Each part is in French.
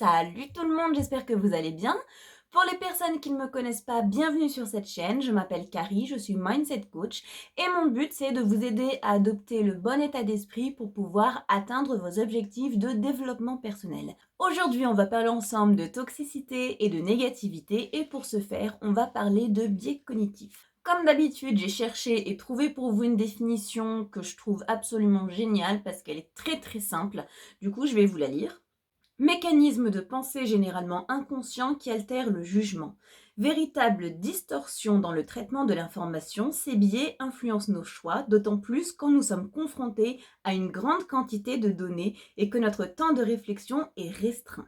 Salut tout le monde, j'espère que vous allez bien. Pour les personnes qui ne me connaissent pas, bienvenue sur cette chaîne. Je m'appelle Carrie, je suis Mindset Coach et mon but c'est de vous aider à adopter le bon état d'esprit pour pouvoir atteindre vos objectifs de développement personnel. Aujourd'hui, on va parler ensemble de toxicité et de négativité et pour ce faire, on va parler de biais cognitifs. Comme d'habitude, j'ai cherché et trouvé pour vous une définition que je trouve absolument géniale parce qu'elle est très simple. Du coup, je vais vous la lire. Mécanisme de pensée généralement inconscient qui altère le jugement. Véritable distorsion dans le traitement de l'information, ces biais influencent nos choix, d'autant plus quand nous sommes confrontés à une grande quantité de données et que notre temps de réflexion est restreint.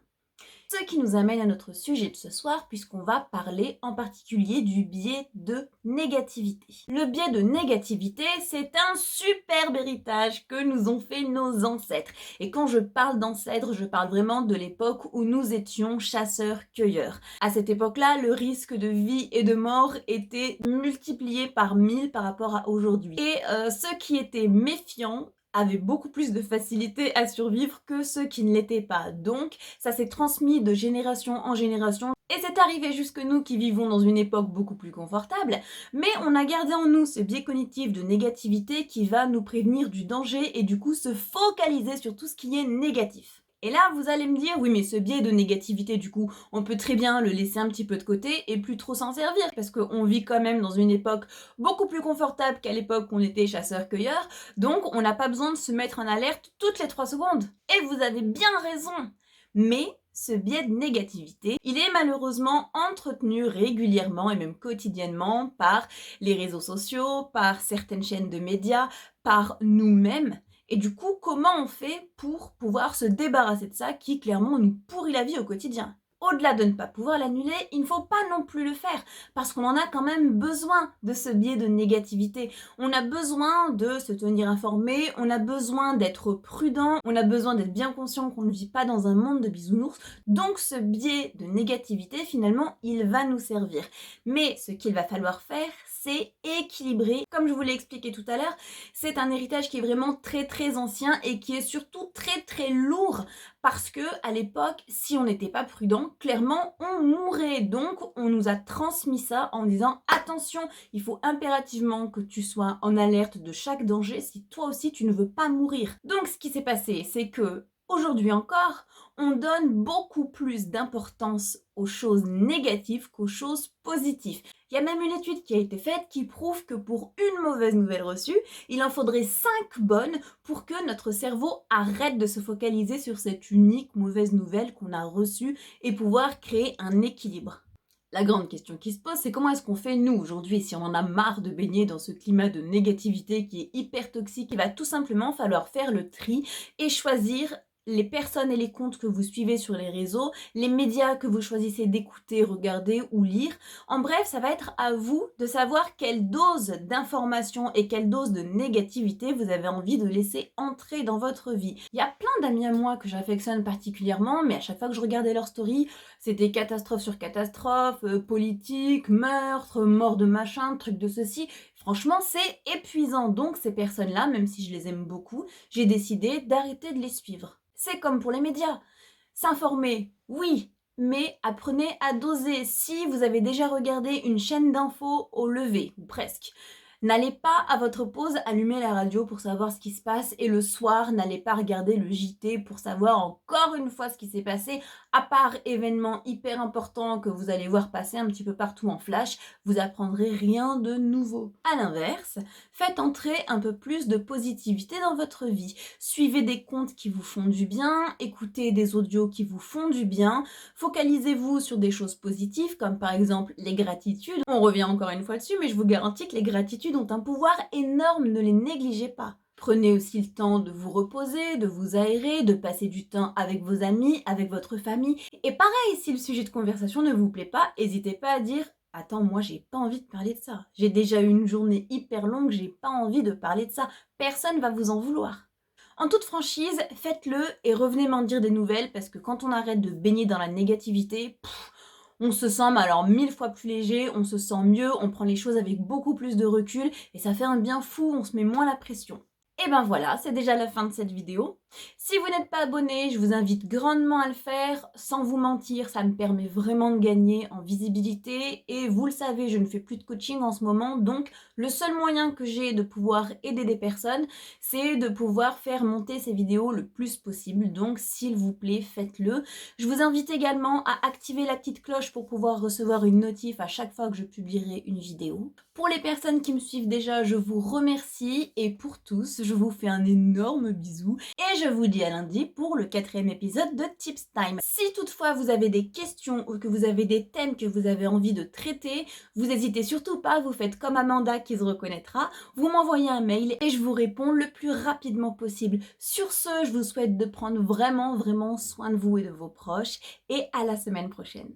Ce qui nous amène à notre sujet de ce soir, puisqu'on va parler en particulier du biais de négativité. Le biais de négativité, c'est un superbe héritage que nous ont fait nos ancêtres. Et quand je parle d'ancêtres, je parle vraiment de l'époque où nous étions chasseurs-cueilleurs. À cette époque-là, le risque de vie et de mort était multiplié par 1000 par rapport à aujourd'hui. Et ceux qui étaient méfiants avaient beaucoup plus de facilité à survivre que ceux qui ne l'étaient pas. Donc, ça s'est transmis de génération en génération et c'est arrivé jusque nous qui vivons dans une époque beaucoup plus confortable, mais on a gardé en nous ce biais cognitif de négativité qui va nous prévenir du danger et du coup se focaliser sur tout ce qui est négatif. Et là, vous allez me dire, oui, mais ce biais de négativité, du coup, on peut très bien le laisser un petit peu de côté et plus trop s'en servir, parce qu'on vit quand même dans une époque beaucoup plus confortable qu'à l'époque où on était chasseurs-cueilleurs, donc on n'a pas besoin de se mettre en alerte toutes les 3 secondes. Et vous avez bien raison. Mais ce biais de négativité, il est malheureusement entretenu régulièrement et même quotidiennement par les réseaux sociaux, par certaines chaînes de médias, par nous-mêmes. Et du coup, comment on fait pour pouvoir se débarrasser de ça qui clairement nous pourrit la vie au quotidien? Au-delà de ne pas pouvoir l'annuler, il ne faut pas non plus le faire parce qu'on en a quand même besoin de ce biais de négativité. On a besoin de se tenir informé, on a besoin d'être prudent, on a besoin d'être bien conscient qu'on ne vit pas dans un monde de bisounours. Donc ce biais de négativité, finalement, il va nous servir. Mais ce qu'il va falloir faire, c'est équilibrer. Comme je vous l'ai expliqué tout à l'heure, c'est un héritage qui est vraiment très ancien et qui est surtout très lourd parce que à l'époque, si on n'était pas prudent, clairement, on mourrait. Donc, on nous a transmis ça en disant attention, il faut impérativement que tu sois en alerte de chaque danger si toi aussi tu ne veux pas mourir. Donc, ce qui s'est passé, c'est que aujourd'hui encore, on donne beaucoup plus d'importance aux choses négatives qu'aux choses positives. Il y a même une étude qui a été faite qui prouve que pour une mauvaise nouvelle reçue, il en faudrait 5 bonnes pour que notre cerveau arrête de se focaliser sur cette unique mauvaise nouvelle qu'on a reçue et pouvoir créer un équilibre. La grande question qui se pose, c'est comment est-ce qu'on fait nous aujourd'hui si on en a marre de baigner dans ce climat de négativité qui est hyper toxique? Il va tout simplement falloir faire le tri et choisir les personnes et les comptes que vous suivez sur les réseaux, les médias que vous choisissez d'écouter, regarder ou lire. En bref, ça va être à vous de savoir quelle dose d'information et quelle dose de négativité vous avez envie de laisser entrer dans votre vie. Il y a plein d'amis à moi que j'affectionne particulièrement, mais à chaque fois que je regardais leurs stories, c'était catastrophe sur catastrophe, politique, meurtre, mort de machin, truc de ceci. Franchement, c'est épuisant. Donc ces personnes-là, même si je les aime beaucoup, j'ai décidé d'arrêter de les suivre. C'est comme pour les médias. S'informer, oui, mais apprenez à doser. Si vous avez déjà regardé une chaîne d'infos au lever, ou presque, n'allez pas à votre pause allumer la radio pour savoir ce qui se passe et le soir, n'allez pas regarder le JT pour savoir encore une fois ce qui s'est passé, à part événements hyper importants que vous allez voir passer un petit peu partout en flash, vous apprendrez rien de nouveau. À l'inverse, faites entrer un peu plus de positivité dans votre vie. Suivez des comptes qui vous font du bien, écoutez des audios qui vous font du bien, focalisez-vous sur des choses positives comme par exemple les gratitudes. On revient encore une fois dessus, mais je vous garantis que les gratitudes ont un pouvoir énorme, ne les négligez pas. Prenez aussi le temps de vous reposer, de vous aérer, de passer du temps avec vos amis, avec votre famille. Et pareil, si le sujet de conversation ne vous plaît pas, n'hésitez pas à dire « Attends, moi j'ai pas envie de parler de ça. J'ai déjà eu une journée hyper longue, j'ai pas envie de parler de ça. » Personne va vous en vouloir. En toute franchise, faites-le et revenez m'en dire des nouvelles parce que quand on arrête de baigner dans la négativité, on se sent alors 1000 fois plus léger, on se sent mieux, on prend les choses avec beaucoup plus de recul et ça fait un bien fou, on se met moins la pression. Et ben voilà, c'est déjà la fin de cette vidéo. Si vous n'êtes pas abonné, je vous invite grandement à le faire. Sans vous mentir, ça me permet vraiment de gagner en visibilité. Et vous le savez, je ne fais plus de coaching en ce moment. Donc, le seul moyen que j'ai de pouvoir aider des personnes, c'est de pouvoir faire monter ces vidéos le plus possible. Donc, s'il vous plaît, faites-le. Je vous invite également à activer la petite cloche pour pouvoir recevoir une notif à chaque fois que je publierai une vidéo. Pour les personnes qui me suivent déjà, je vous remercie. Et pour tous, je vous fais un énorme bisou et je vous dis à lundi pour le 4e épisode de Tips Time. Si toutefois vous avez des questions ou que vous avez des thèmes que vous avez envie de traiter, vous n'hésitez surtout pas, vous faites comme Amanda qui se reconnaîtra, vous m'envoyez un mail et je vous réponds le plus rapidement possible. Sur ce, je vous souhaite de prendre vraiment soin de vous et de vos proches et à la semaine prochaine.